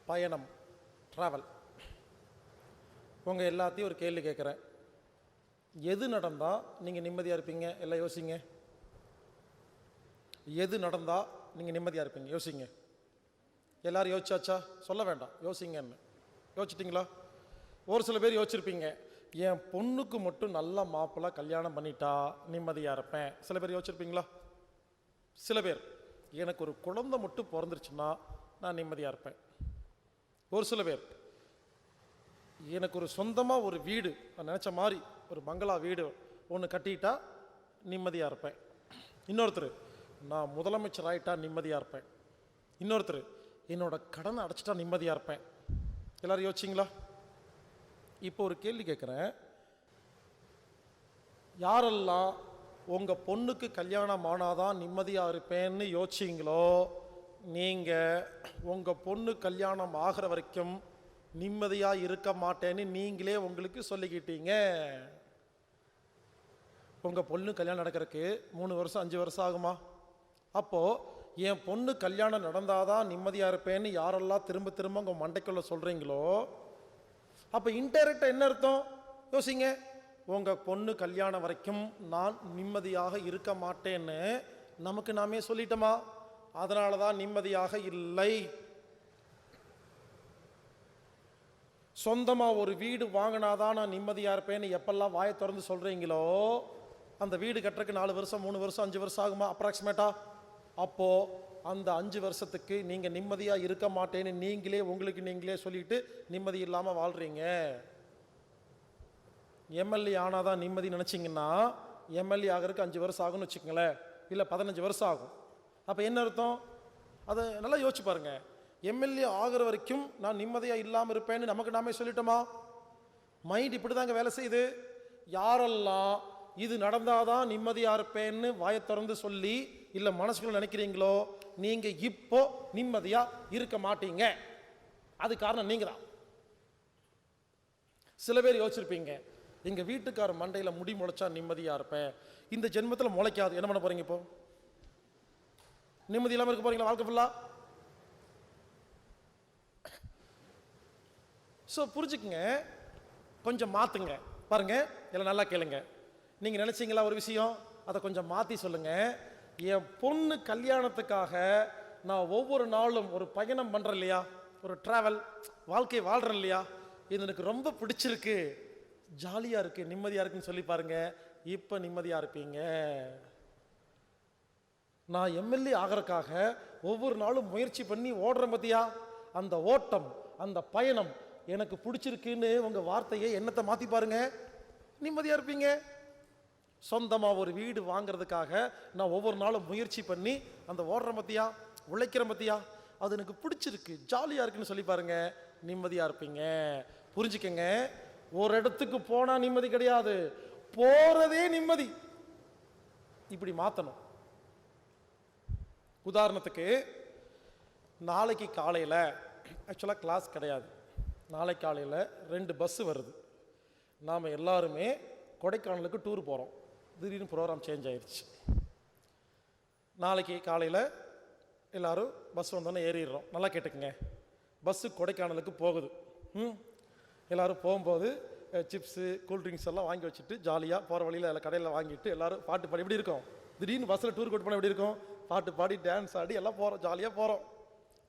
பயணம், ட்ராவல். உங்கள் எல்லாத்தையும் ஒரு கேள்வி கேட்குறேன். எது நடந்தால் நீங்கள் நிம்மதியாக இருப்பீங்க? எல்லாம் யோசிங்க. எது நடந்தால் நீங்கள் நிம்மதியாக இருப்பீங்க? யோசிங்க. எல்லோரும் யோசிச்சாச்சா? சொல்ல வேண்டாம், யோசிங்கன்னு. யோசிச்சிட்டிங்களா? ஒரு சில பேர் யோசிச்சிருப்பீங்க, என் பொண்ணுக்கு மட்டும் நல்ல மாப்பிள்ளை கல்யாணம் பண்ணிட்டா நிம்மதியாக இருப்பேன். சில பேர் யோசிச்சிருப்பீங்களா? சில பேர், எனக்கு ஒரு குழந்தை மட்டும் பிறந்துருச்சுன்னா நான் நிம்மதியாக இருப்பேன். ஒரு சில பேர், எனக்கு ஒரு சொந்தமாக ஒரு வீடு, நான் நினச்ச மாதிரி ஒரு பங்களா வீடு ஒன்று கட்டிட்டா நிம்மதியாக இருப்பேன். இன்னொருத்தர், நான் முதலமைச்சர் ஆகிட்டா நிம்மதியாக இருப்பேன். இன்னொருத்தர், என்னோட கடனை அடைச்சிட்டா நிம்மதியாக இருப்பேன். எல்லோரும் யோசிச்சிங்களா? இப்போ ஒரு கேள்வி கேட்குறேன். யாரெல்லாம் உங்கள் பொண்ணுக்கு கல்யாணம் ஆனாதான் நிம்மதியாக இருப்பேன்னு யோசிச்சிங்களோ, நீங்கள் உங்கள் பொண்ணு கல்யாணம் ஆகிற வரைக்கும் நிம்மதியாக இருக்க மாட்டேன்னு நீங்களே உங்களுக்கு சொல்லிக்கிட்டீங்க. உங்கள் பொண்ணு கல்யாணம் நடக்கிறதுக்கு 3 வருஷம் 5 வருஷம் ஆகுமா? அப்போது என் பொண்ணு கல்யாணம் நடந்தாதான் நிம்மதியாக இருப்பேன்னு யாரெல்லாம் திரும்ப திரும்ப உங்கள் மண்டைக்குள்ள சொல்கிறீங்களோ, அப்போ இன்டைரக்டாக என்ன அர்த்தம்? யோசிங்க. உங்கள் பொண்ணு கல்யாணம் வரைக்கும் நான் நிம்மதியாக இருக்க மாட்டேன்னு நமக்கு நாமே சொல்லிட்டோமா? அதனால தான் நிம்மதியாக இல்லை. சொந்தமாக ஒரு வீடு வாங்கினாதான் நான் நிம்மதியாக இருப்பேன்னு எப்பெல்லாம் வாயை திறந்து சொல்கிறீங்களோ, அந்த வீடு கட்டுறதுக்கு 4 வருஷம் 3 வருஷம் 5 வருஷம் ஆகுமா அப்ராக்சிமேட்டா? அப்போது அந்த 5 வருஷத்துக்கு நீங்கள் நிம்மதியாக இருக்க மாட்டேன்னு நீங்களே உங்களுக்கு நீங்களே சொல்லிட்டு நிம்மதி இல்லாமல் வாழ்கிறீங்க. எம்எல்ஏ ஆனால் தான் நிம்மதி நினச்சிங்கன்னா எம்எல்ஏ ஆகிறதுக்கு 5 வருஷம் ஆகும்னு வச்சுக்கோங்களேன், இல்லை 15 வருஷம் ஆகும். அப்போ என்ன அர்த்தம்? அதை நல்லா யோசிச்சு பாருங்கள். எம்எல்ஏ ஆகிற வரைக்கும் நான் நிம்மதியாக இல்லாமல் இருப்பேன்னு நமக்கு நாமே சொல்லிட்டோமா? மைண்ட் இப்படி தாங்க வேலை செய்யுது. யாரெல்லாம் இது நடந்தாதான் நிம்மதியாக இருப்பேன்னு வாயை திறந்து சொல்லி இல்லை மனசுக்குள்ள நினைக்கிறீங்களோ, நீங்கள் இப்போ நிம்மதியாக இருக்க மாட்டீங்க. அது காரணம் நீங்கள் தான். சில பேர் யோசிச்சிருப்பீங்க, எங்கள் வீட்டுக்கார மண்டையில் முடி முளைச்சா நிம்மதியாக இருப்பேன். இந்த ஜென்மத்தில் முளைக்காது, என்ன பண்ண போகிறீங்க? இப்போ நிம்மதி இல்லாமல் இருக்க போகிறீங்களா வாழ்க்கை ஃபுல்லாக? ஸோ புரிஞ்சுக்குங்க, கொஞ்சம் மாற்றுங்க. பாருங்கள், எல்லாம் நல்லா கேளுங்க. நீங்கள் நினச்சிங்களா ஒரு விஷயம், அதை கொஞ்சம் மாற்றி சொல்லுங்கள். என் பொண்ணு கல்யாணத்துக்காக நான் ஒவ்வொரு நாளும் ஒரு பயணம் பண்ணுறேன் இல்லையா, ஒரு ட்ராவல் வாழ்க்கை வாழ்கிறேன் இல்லையா, இது எனக்கு ரொம்ப பிடிச்சிருக்கு, ஜாலியாக இருக்குது, நிம்மதியாக இருக்குன்னு சொல்லி பாருங்கள். இப்போ நிம்மதியாக இருப்பீங்க. நான் எம்எல்ஏ ஆகிறதுக்காக ஒவ்வொரு நாளும் முயற்சி பண்ணி ஓடுறேன் பார்த்தியா, அந்த ஓட்டம் அந்த பயணம் எனக்கு பிடிச்சிருக்குன்னு உங்கள் வார்த்தையை எண்ணத்தை மாற்றி பாருங்க, நிம்மதியாக இருப்பீங்க. சொந்தமாக ஒரு வீடு வாங்கிறதுக்காக நான் ஒவ்வொரு நாளும் முயற்சி பண்ணி அந்த ஓடுறேன் பார்த்தியா, உழைக்கிறேன் பார்த்தியா, அது எனக்கு பிடிச்சிருக்கு, ஜாலியாக இருக்குன்னு சொல்லி பாருங்க, நிம்மதியாக இருப்பீங்க. புரிஞ்சுக்கங்க, ஒரு இடத்துக்கு போனால் நிம்மதி கிடையாது, போகிறதே நிம்மதி. இப்படி மாற்றணும். உதாரணத்துக்கு, நாளைக்கு காலையில் ஆக்சுவலாக கிளாஸ் கிடையாது, நாளைக்கு காலையில் 2 பஸ்ஸு வருது. நாம் எல்லாருமே கொடைக்கானலுக்கு டூர் போகிறோம். திடீர்னு ப்ரோக்ராம் சேஞ்ச் ஆயிடுச்சு. நாளைக்கு காலையில் எல்லோரும் பஸ் வந்தோன்னே ஏறிடுறோம். நல்லா கேட்டுக்குங்க, பஸ்ஸு கொடைக்கானலுக்கு போகுது. எல்லோரும் போகும்போது சிப்ஸு கூல்ட்ரிங்க்ஸ் எல்லாம் வாங்கி வச்சுட்டு ஜாலியாக போகிற வழியில் எல்லாம் கடையில் வாங்கிட்டு எல்லோரும் பாட்டு பாடி எப்படி இருக்கும்? திடீர்னு பஸ்ஸில் டூர் கூட்டு போனால் எப்படி இருக்கும்? பாட்டு பாடி டான்ஸ் ஆடி எல்லாம் போகிறோம், ஜாலியாக போகிறோம்.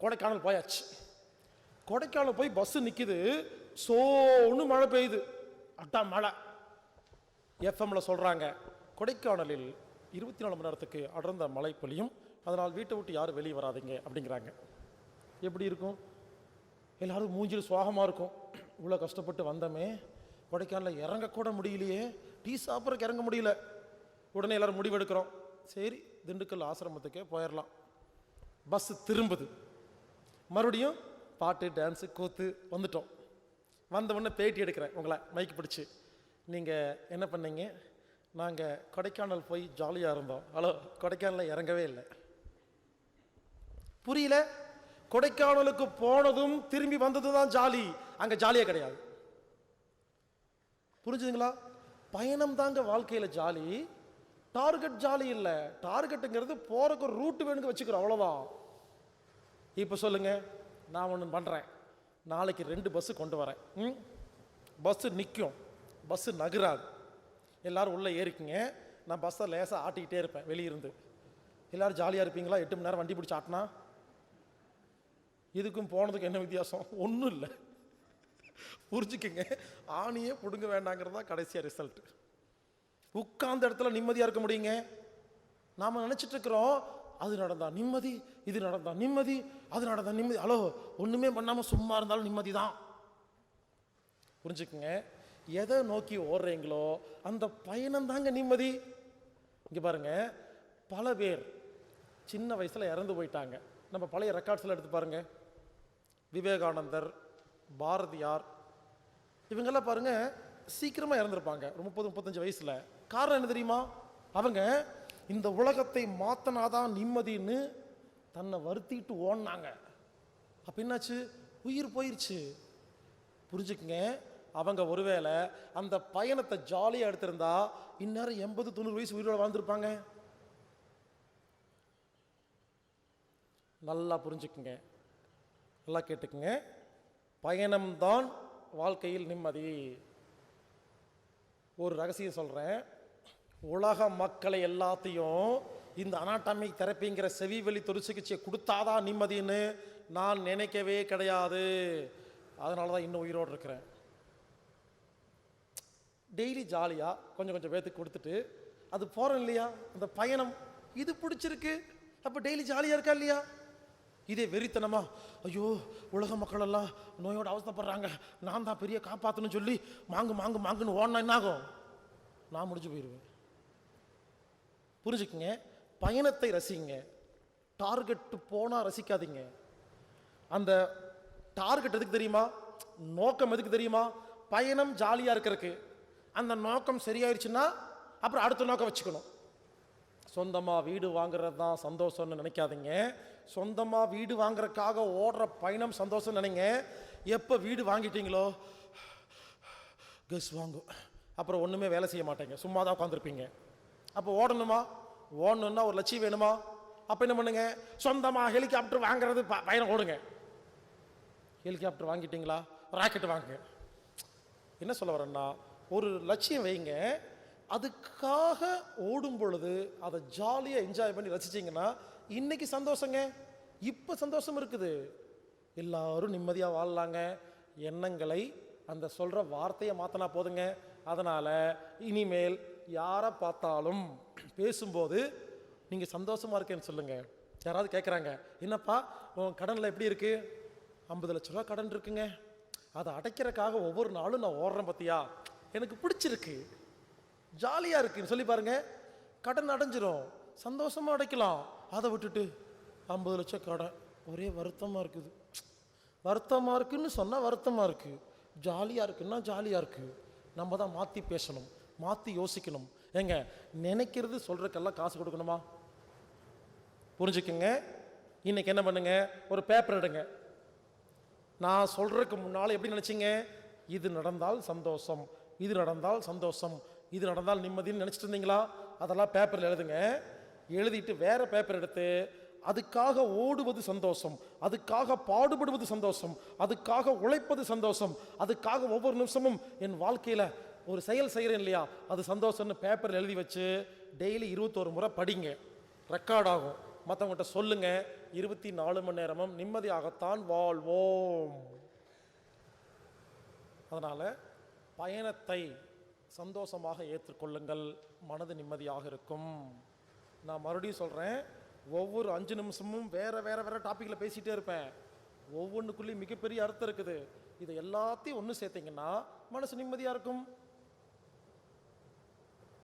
கொடைக்கானல் போயாச்சு. கொடைக்கானல் போய் பஸ்ஸு நிற்கிது, சோன்னு மழை பெய்யுது, அட்டா மழை. எஃப்எம்மில் சொல்கிறாங்க, கொடைக்கானலில் 24 மணி நேரத்துக்கு அடர்ந்த மழை பொழியும், அதனால் வீட்டை விட்டு யாரும் வெளியே வராதிங்க அப்படிங்கிறாங்க. எப்படி இருக்கும்? எல்லோரும் மூஞ்சில் சுவாகமாக இருக்கும். இவ்வளோ கஷ்டப்பட்டு வந்தோமே, கொடைக்கானலில் இறங்கக்கூட முடியலையே, டீ சாப்பிட்றதுக்கு இறங்க முடியல. உடனே எல்லோரும் முடிவெடுக்கிறோம், சரி திண்டுக்கல் ஆசிரமத்துக்கே போயிடலாம். பஸ்ஸு திரும்புது, மறுபடியும் பாட்டு டான்ஸு கூத்து வந்துட்டோம். வந்த உடனே பேட்டி எடுக்கிறேன் உங்களை மைக்கு பிடிச்சி, நீங்கள் என்ன பண்ணீங்க? நாங்கள் கொடைக்கானல் போய் ஜாலியாக இருந்தோம். ஹலோ, கொடைக்கானலில் இறங்கவே இல்லை. புரியல? கொடைக்கானலுக்கு போனதும் திரும்பி வந்தது தான் ஜாலி, அங்கே ஜாலியாக கிடையாது. புரிஞ்சுதுங்களா? பயணம் தாங்க வாழ்க்கையில் ஜாலி, டார்கெட் ஜாலி இல்லை. டார்கெட்டுங்கிறது போகிறக்கு ஒரு ரூட்டு வேணுங்க வச்சுக்கிறோம், அவ்வளோதான். இப்போ சொல்லுங்கள், நான் ஒன்று பண்ணுறேன், நாளைக்கு 2 பஸ்ஸு கொண்டு வரேன். பஸ்ஸு நிற்கும், பஸ்ஸு நகராது. எல்லோரும் உள்ளே ஏறிக்குங்க. நான் பஸ்ஸை லேசாக ஆட்டிக்கிட்டே இருப்பேன் வெளியிருந்து. எல்லோரும் ஜாலியாக இருப்பீங்களா? 8 மணி நேரம் வண்டி பிடிச்சி ஆட்டினா? இதுக்கும் போனதுக்கு என்ன வித்தியாசம்? ஒன்றும் இல்லை. புரிஞ்சுக்குங்க, ஆணியே பிடுங்க வேண்டாங்கிறது தான் கடைசியாக ரிசல்ட். உட்கார்ந்த இடத்துல நிம்மதியாக இருக்க முடியுங்க. நாம் நினச்சிட்டு இருக்கிறோம், அது நடந்தா நிம்மதி, இது நடந்தா நிம்மதி, அது நடந்தா நிம்மதி. ஹலோ, ஒன்றுமே பண்ணாமல் சும்மா இருந்தாலும் நிம்மதி தான். புரிஞ்சுக்குங்க, எதை நோக்கி ஓடுறீங்களோ அந்த பயணம் தாங்க நிம்மதி. இங்கே பாருங்க, பல பேர் சின்ன வயசில் இறந்து போயிட்டாங்க. நம்ம பழைய ரெக்கார்ட்ஸில் எடுத்து பாருங்க. விவேகானந்தர், பாரதியார், இவங்கெல்லாம் பாருங்க சீக்கிரமாக இறந்துருப்பாங்க, ஒரு 30-35 வயசில். காரணம் என்ன தெரியுமா? அவங்க இந்த உலகத்தை மாற்றினாதான் நிம்மதின்னு தன்னை வருத்திட்டு ஓடினாங்க. அப்போ என்னாச்சு? உயிர் போயிடுச்சு. புரிஞ்சுக்குங்க, அவங்க ஒருவேளை அந்த பயணத்தை ஜாலியாக எடுத்திருந்தா இந்நேரம் 80-90 வயசு உயிரோட வாழ்ந்துருப்பாங்க. நல்லா புரிஞ்சுக்குங்க, நல்லா கேட்டுக்குங்க. பயணம்தான் வாழ்க்கையில் நிம்மதி. ஒரு ரகசியம் சொல்கிறேன். உலக மக்களை எல்லாத்தையும் இந்த அனாட்டமிக் தெரப்பிங்கிற செவி வழி தொடு சிகிச்சையை கொடுத்தாதான் நிம்மதின்னு நான் நினைக்கவே கிடையாது. அதனால தான் இன்னும் உயிரோடு இருக்கிறேன். டெய்லி ஜாலியாக கொஞ்சம் கொஞ்சம் பேத்துக்கு கொடுத்துட்டு அது போகிறோம் இல்லையா, அந்த பயணம் இது பிடிச்சிருக்கு. அப்போ டெய்லி ஜாலியாக இருக்கா இல்லையா? இதே வெறித்தனமா, ஐயோ உலக மக்கள் எல்லாம் நோயோடு அவஸ்தைப்படுறாங்க, நான் தான் பெரிய காப்பாற்றணும்னு சொல்லி மாங்கு மாங்கு மாங்குன்னு ஓடனா என்ன ஆகும்? நான் முடிஞ்சு போயிடுவேன். புரிஞ்சுக்குங்க, பயணத்தை ரசிங்க, டார்கெட்டு போனால் ரசிக்காதீங்க. அந்த டார்கெட் எதுக்கு தெரியுமா? நோக்கம் எதுக்கு தெரியுமா? பயணம் ஜாலியாக இருக்கிறதுக்கு. அந்த நோக்கம் சரியாயிருச்சுன்னா அப்புறம் அடுத்த நோக்கம் வச்சுக்கணும். சொந்தமாக வீடு வாங்குறது தான் சந்தோஷம்னு நினைக்காதீங்க. சொந்தமாக வீடு வாங்குறதுக்காக ஓடுற பயணம் சந்தோஷம் நினைங்க. எப்போ வீடு வாங்கிட்டீங்களோ கெஸ் வாங்கும், அப்புறம் ஒன்றுமே வேலை செய்ய மாட்டேங்க, சும்மா தான் உட்காந்துருப்பீங்க. அப்போ ஓடணுமா? ஓடணுன்னா ஒரு லட்சியம் வேணுமா? அப்போ என்ன பண்ணுங்க? சொந்தமாக ஹெலிகாப்டர் வாங்குறது பயணம் ஓடுங்க. ஹெலிகாப்டர் வாங்கிட்டீங்களா? ராக்கெட் வாங்குங்க. என்ன சொல்ல வரேன்னா, ஒரு லட்சியம் வைங்க, அதுக்காக ஓடும் பொழுது அதை ஜாலியாக என்ஜாய் பண்ணி ரசிச்சிங்கன்னா இன்னைக்கு சந்தோஷங்க. இப்போ சந்தோஷம் இருக்குது. எல்லாரும் நிம்மதியாக வாழலாங்க. எண்ணங்களை அந்த சொல்கிற வார்த்தையை மாற்றினா போதுங்க. அதனால் இனிமேல் யாரை பார்த்தாலும் பேசும்போது நீங்கள் சந்தோஷமாக இருக்கேன்னு சொல்லுங்கள். யாராவது கேட்குறாங்க, என்னப்பா உன் கடனில் எப்படி இருக்குது? 50 லட்ச ரூபா கடன் இருக்குங்க, அதை அடைக்கிறதுக்காக ஒவ்வொரு நாளும் நான் ஓடுறேன் பார்த்தியா, எனக்கு பிடிச்சிருக்கு, ஜாலியாக இருக்குன்னு சொல்லி பாருங்க. கடன் அடைஞ்சிரும், சந்தோஷமாக அடைக்கலாம். அதை விட்டுட்டு 50 லட்சம் கடன், ஒரே வருத்தமாக இருக்குது. வருத்தமாக இருக்குன்னு சொன்னால் வருத்தமாக இருக்குது, ஜாலியாக இருக்குன்னா ஜாலியாக இருக்குது. நம்ம தான் மாற்றி பேசணும், மாற்றி யோசிக்கணும். ஏங்க, நினைக்கிறது சொல்கிறதுக்கெல்லாம் காசு கொடுக்கணுமா? புரிஞ்சுக்குங்க. இன்னைக்கு என்ன பண்ணுங்க, ஒரு பேப்பர் எடுங்க. நான் சொல்கிறதுக்கு முன்னால் எப்படி நினச்சிங்க? இது நடந்தால் சந்தோஷம், இது நடந்தால் சந்தோஷம், இது நடந்தால் நிம்மதின்னு நினச்சிட்டு இருந்தீங்களா? அதெல்லாம் பேப்பரில் எழுதுங்க. எழுதிட்டு வேற பேப்பர் எடுத்து அதுக்காக ஓடுவது சந்தோஷம், அதுக்காக பாடுபடுவது சந்தோஷம், அதுக்காக உழைப்பது சந்தோஷம், அதுக்காக ஒவ்வொரு நிமிஷமும் என் வாழ்க்கையில் ஒரு செயல் செய்கிறேன் இல்லையா, அது சந்தோஷம்னு பேப்பரில் எழுதி வச்சு டெய்லி 21 முறை படிங்க. ரெக்கார்ட் ஆகும். மற்றவங்கள்ட்ட சொல்லுங்க, 24 மணி நேரமும் நிம்மதியாகத்தான் வாழ்வோம். அதனால் பயணத்தை சந்தோஷமாக ஏற்றுக்கொள்ளுங்கள், மனது நிம்மதியாக இருக்கும். நான் மறுபடியும் சொல்கிறேன், ஒவ்வொரு 5 நிமிஷமும் வேறு வேறு வேறு டாப்பிக்கில் பேசிகிட்டே இருப்பேன். ஒவ்வொன்றுக்குள்ளேயும் மிகப்பெரிய அர்த்தம் இருக்குது. இதை எல்லாத்தையும் ஒன்று சேர்த்திங்கன்னா மனசு நிம்மதியாக இருக்கும்.